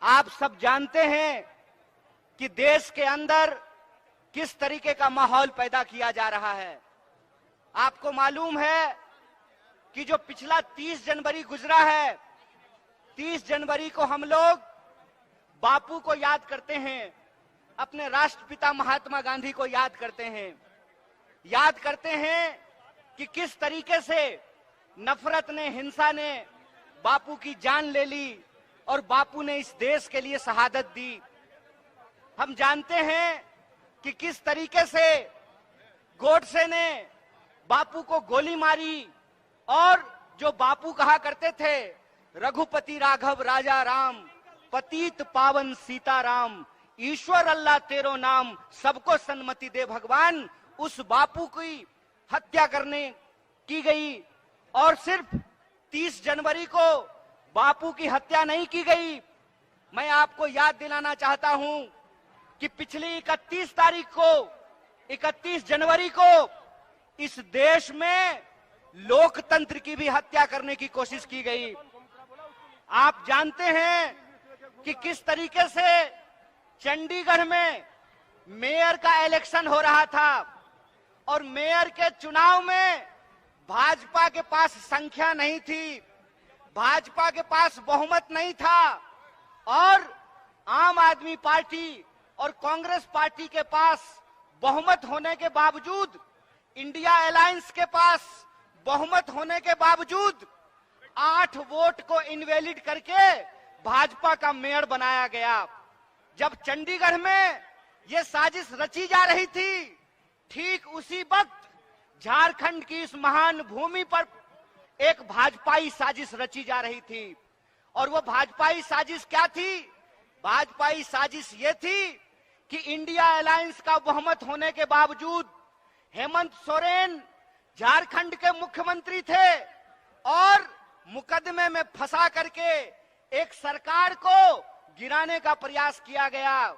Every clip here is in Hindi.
आप सब जानते हैं कि देश के अंदर किस तरीके का माहौल पैदा किया जा रहा है। आपको मालूम है कि जो पिछला 30 जनवरी गुजरा है, 30 जनवरी को हम लोग बापू को याद करते हैं, अपने राष्ट्रपिता महात्मा गांधी को याद करते हैं कि किस तरीके से नफरत ने, हिंसा ने बापू की जान ले ली और बापू ने इस देश के लिए शहादत दी। हम जानते हैं कि किस तरीके से गोडसे ने बापू को गोली मारी और जो बापू कहा करते थे, रघुपति राघव राजा राम, पतित पावन सीताराम, ईश्वर अल्लाह तेरो नाम, सबको सन्मति दे भगवान, उस बापू की हत्या करने की गई। और सिर्फ 30 जनवरी को बापू की हत्या नहीं की गई। मैं आपको याद दिलाना चाहता हूं कि पिछली 31 जनवरी को इस देश में लोकतंत्र की भी हत्या करने की कोशिश की गई। आप जानते हैं कि किस तरीके से चंडीगढ़ में मेयर का इलेक्शन हो रहा था और मेयर के चुनाव में भाजपा के पास संख्या नहीं थी, भाजपा के पास बहुमत नहीं था और आम आदमी पार्टी और कांग्रेस पार्टी के पास बहुमत होने के बावजूद, इंडिया अलायंस के पास बहुमत होने के बावजूद 8 वोट को इनवैलिड करके भाजपा का मेयर बनाया गया। जब चंडीगढ़ में यह साजिश रची जा रही थी, ठीक उसी वक्त झारखंड की इस महान भूमि पर एक भाजपाई साजिश रची जा रही थी। और वो भाजपाई साजिश क्या थी? भाजपाई साजिश ये थी कि इंडिया अलायंस का बहुमत होने के बावजूद हेमंत सोरेन झारखंड के मुख्यमंत्री थे और मुकदमे में फंसा करके एक सरकार को गिराने का प्रयास किया गया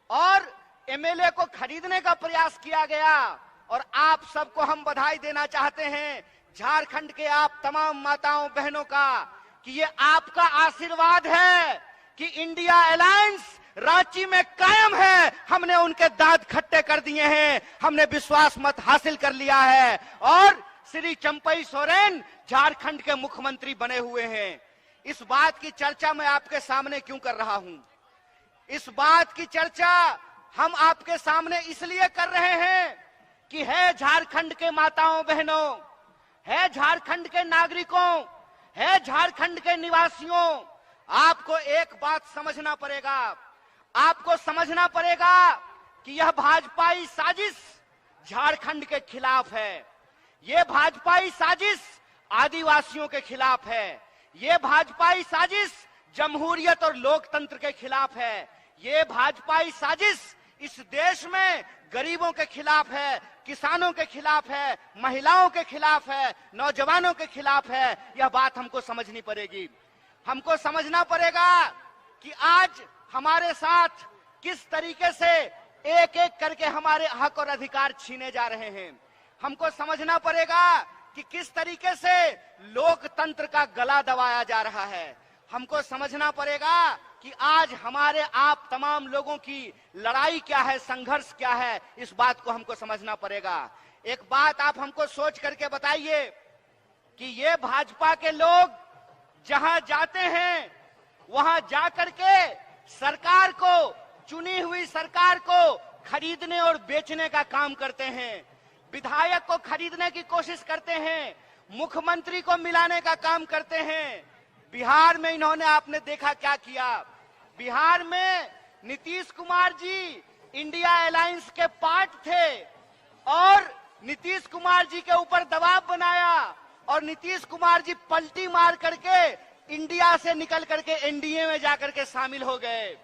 और एमएलए को खरीदने का प्रयास किया गया। और आप सबको हम बधाई देना चाहते हैं, झारखंड के आप तमाम माताओं बहनों का, कि ये आपका आशीर्वाद है कि इंडिया अलायंस रांची में कायम है। हमने उनके दांत खट्टे कर दिए हैं, हमने विश्वास मत हासिल कर लिया है और श्री चंपई सोरेन झारखंड के मुख्यमंत्री बने हुए हैं। इस बात की चर्चा मैं आपके सामने क्यों कर रहा हूं? इस बात की चर्चा हम आपके सामने इसलिए कर रहे हैं कि है झारखंड के माताओं बहनों, है झारखंड के नागरिकों, है झारखंड के निवासियों, आपको एक बात समझना पड़ेगा। आपको समझना पड़ेगा कि यह भाजपाई साजिश झारखंड के खिलाफ है, यह भाजपाई साजिश आदिवासियों के खिलाफ है, यह भाजपाई साजिश जमहूरियत और लोकतंत्र के खिलाफ है, यह भाजपाई साजिश इस देश में गरीबों के खिलाफ है, किसानों के खिलाफ है, महिलाओं के खिलाफ है, नौजवानों के खिलाफ है। यह बात हमको समझनी पड़ेगी। हमको समझना पड़ेगा कि आज हमारे साथ किस तरीके से एक एक करके हमारे हक और अधिकार छीने जा रहे हैं। हमको समझना पड़ेगा कि किस तरीके से लोकतंत्र का गला दबाया जा रहा है। हमको समझना पड़ेगा कि आज हमारे आप तमाम लोगों की लड़ाई क्या है, संघर्ष क्या है, इस बात को हमको समझना पड़ेगा। एक बात आप हमको सोच करके बताइए कि ये भाजपा के लोग जहां जाते हैं वहां जाकर के सरकार को, चुनी हुई सरकार को खरीदने और बेचने का काम करते हैं, विधायक को खरीदने की कोशिश करते हैं, मुख्यमंत्री को मिलाने का काम करते हैं। बिहार में इन्होंने, आपने देखा क्या किया। बिहार में नीतीश कुमार जी इंडिया अलायंस के पार्ट थे और नीतीश कुमार जी के ऊपर दबाव बनाया और नीतीश कुमार जी पलटी मार करके इंडिया से निकल करके एनडीए में जाकर के शामिल हो गए।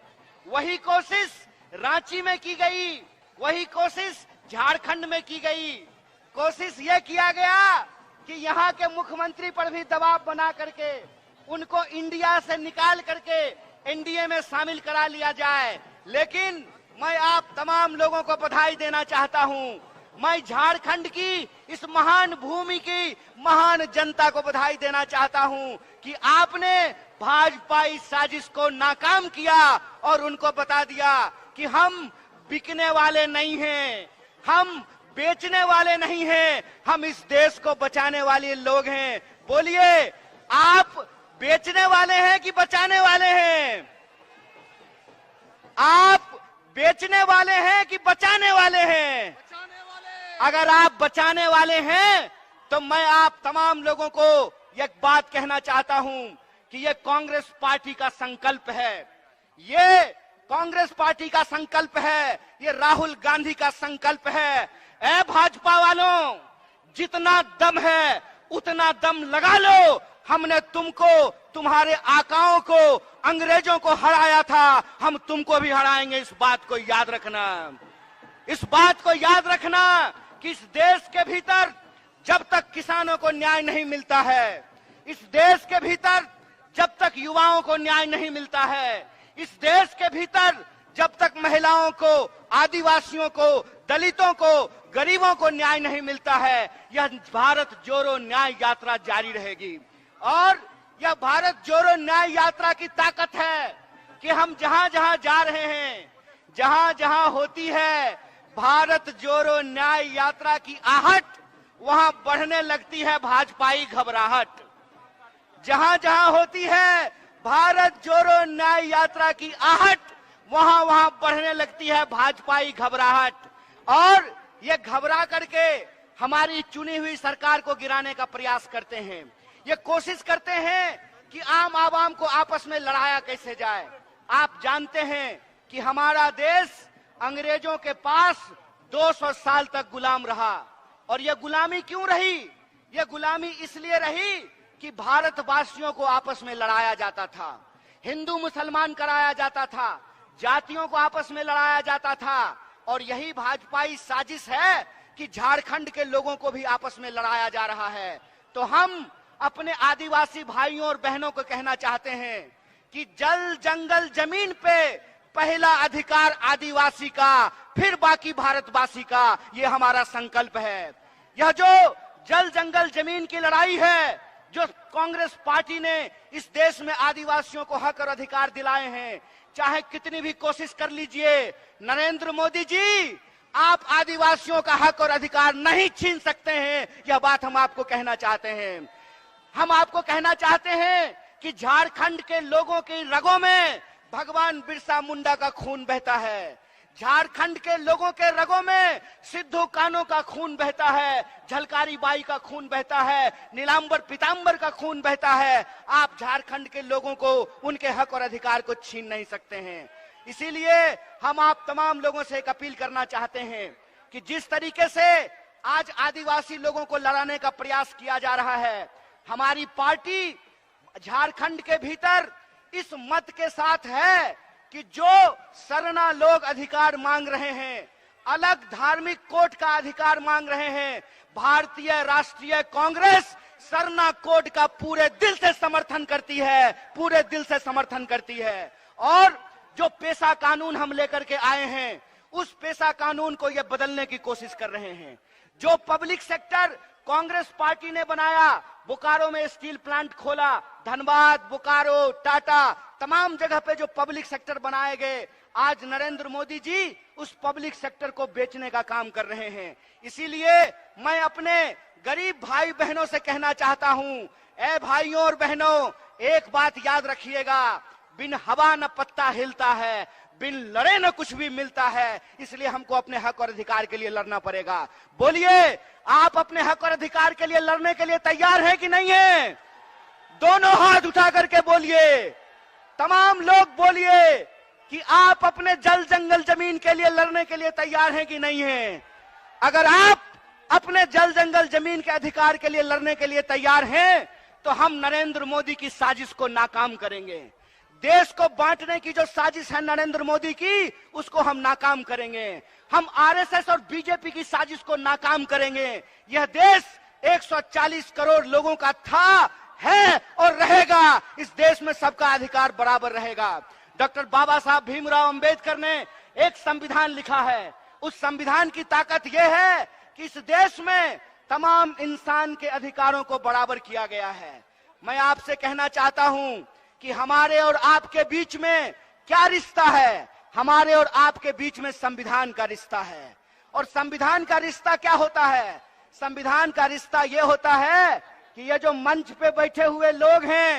वही कोशिश रांची में की गई, वही कोशिश झारखंड में की गई। कोशिश यह किया गया कि यहाँ के मुख्यमंत्री पर भी दबाव बना करके उनको इंडिया से निकाल करके एनडीए में शामिल करा लिया जाए। लेकिन मैं आप तमाम लोगों को बधाई देना चाहता हूं। मैं झारखंड की इस महान भूमि की महान जनता को बधाई देना चाहता हूं कि आपने भाजपा इस साजिश को नाकाम किया और उनको बता दिया कि हम बिकने वाले नहीं हैं, हम बेचने वाले नहीं हैं, हम इस देश को बचाने वाले लोग हैं। बोलिए, आप बेचने वाले हैं कि बचाने वाले हैं? आप बेचने वाले हैं कि बचाने वाले हैं? अगर आप बचाने वाले हैं तो मैं आप तमाम लोगों को एक बात कहना चाहता हूं कि ये कांग्रेस पार्टी का संकल्प है, ये कांग्रेस पार्टी का संकल्प है, ये राहुल गांधी का संकल्प है। ऐ भाजपा वालों, जितना दम है उतना दम लगा लो। हमने तुमको, तुम्हारे आकाओं को, अंग्रेजों को हराया था, हम तुमको भी हराएंगे। इस बात को याद रखना, इस बात को याद रखना कि इस देश के भीतर जब तक किसानों को न्याय नहीं मिलता है, इस देश के भीतर जब तक युवाओं को न्याय नहीं मिलता है, इस देश के भीतर जब तक महिलाओं को, आदिवासियों को, दलितों को, गरीबों को न्याय नहीं मिलता है, यह भारत जोड़ो न्याय यात्रा जारी रहेगी। और यह भारत जोड़ो न्याय यात्रा की ताकत है कि हम जहां जहां जा रहे हैं, जहां जहां होती है भारत जोड़ो न्याय यात्रा की आहट, वहां बढ़ने लगती है भाजपाई घबराहट। जहां जहां होती है भारत जोड़ो न्याय यात्रा की आहट, वहां वहां बढ़ने लगती है भाजपाई घबराहट। और ये घबरा करके हमारी चुनी हुई सरकार को गिराने का प्रयास करते हैं। ये कोशिश करते हैं कि आम आवाम को आपस में लड़ाया कैसे जाए। आप जानते हैं कि हमारा देश अंग्रेजों के पास 200 साल तक गुलाम रहा। और यह गुलामी क्यों रही? यह गुलामी इसलिए रही कि भारतवासियों को आपस में लड़ाया जाता था, हिंदू मुसलमान कराया जाता था, जातियों को आपस में लड़ाया जाता था। और यही भाजपाई साजिश है कि झारखंड के लोगों को भी आपस में लड़ाया जा रहा है। तो हम अपने आदिवासी भाइयों और बहनों को कहना चाहते हैं कि जल जंगल जमीन पे पहला अधिकार आदिवासी का, फिर बाकी भारतवासी का, ये हमारा संकल्प है। यह जो जल जंगल जमीन की लड़ाई है, जो कांग्रेस पार्टी ने इस देश में आदिवासियों को हक और अधिकार दिलाए हैं, चाहे कितनी भी कोशिश कर लीजिए, नरेंद्र मोदी जी, आप आदिवासियों का हक और अधिकार नहीं छीन सकते हैं। यह बात हम आपको कहना चाहते हैं। हम आपको कहना चाहते हैं कि झारखंड के लोगों की रगों में भगवान बिरसा मुंडा का खून बहता है, झारखंड के लोगों के रगों में सिद्धू कान्हू का खून बहता है, झलकारी बाई का खून बहता है, नीलांबर पीतांबर का खून बहता है। आप झारखंड के लोगों को उनके हक और अधिकार को छीन नहीं सकते हैं। इसीलिए हम आप तमाम लोगों से एक अपील करना चाहते हैं कि जिस तरीके से आज आदिवासी लोगों को लड़ाने का प्रयास किया जा रहा है, हमारी पार्टी झारखंड के भीतर इस मत के साथ है कि जो सरना लोग अधिकार मांग रहे हैं, अलग धार्मिक कोड का अधिकार मांग रहे हैं, भारतीय राष्ट्रीय कांग्रेस सरना कोड का पूरे दिल से समर्थन करती है, पूरे दिल से समर्थन करती है। और जो पेशा कानून हम लेकर के आए हैं, उस पेशा कानून को ये बदलने की कोशिश कर रहे हैं। जो पब्लिक सेक्टर कांग्रेस पार्टी ने बनाया, बोकारो में स्टील प्लांट खोला, धनबाद, बोकारो, टाटा, तमाम जगह पे जो पब्लिक सेक्टर बनाए गए, आज नरेंद्र मोदी जी उस पब्लिक सेक्टर को बेचने का काम कर रहे हैं। इसीलिए मैं अपने गरीब भाई बहनों से कहना चाहता हूं, ऐ भाइयों और बहनों, एक बात याद रखिएगा, बिन हवा न पत्ता हिलता है, बिन लड़े न कुछ भी मिलता है। इसलिए हमको अपने हक और अधिकार के लिए लड़ना पड़ेगा। बोलिए, आप अपने हक और अधिकार के लिए लड़ने के लिए तैयार हैं कि नहीं है? दोनों हाथ उठा करके बोलिए, तमाम लोग बोलिए कि आप अपने जल जंगल जमीन के लिए लड़ने के लिए तैयार हैं कि नहीं है? अगर आप अपने जल जंगल जमीन के अधिकार के लिए लड़ने के लिए तैयार हैं तो हम नरेंद्र मोदी की साजिश को नाकाम करेंगे। देश को बांटने की जो साजिश है नरेंद्र मोदी की, उसको हम नाकाम करेंगे। हम आरएसएस और बीजेपी की साजिश को नाकाम करेंगे। यह देश 140 करोड़ लोगों का था, है और रहेगा। इस देश में सबका अधिकार बराबर रहेगा। डॉक्टर बाबा साहब भीमराव अंबेडकर ने एक संविधान लिखा है। उस संविधान की ताकत यह है कि इस देश में तमाम इंसान के अधिकारों को बराबर किया गया है। मैं आपसे कहना चाहता हूं कि हमारे और आपके बीच में क्या रिश्ता है। हमारे और आपके बीच में संविधान का रिश्ता है। और संविधान का रिश्ता क्या होता है? संविधान का रिश्ता यह होता है कि ये जो मंच पे बैठे हुए लोग हैं,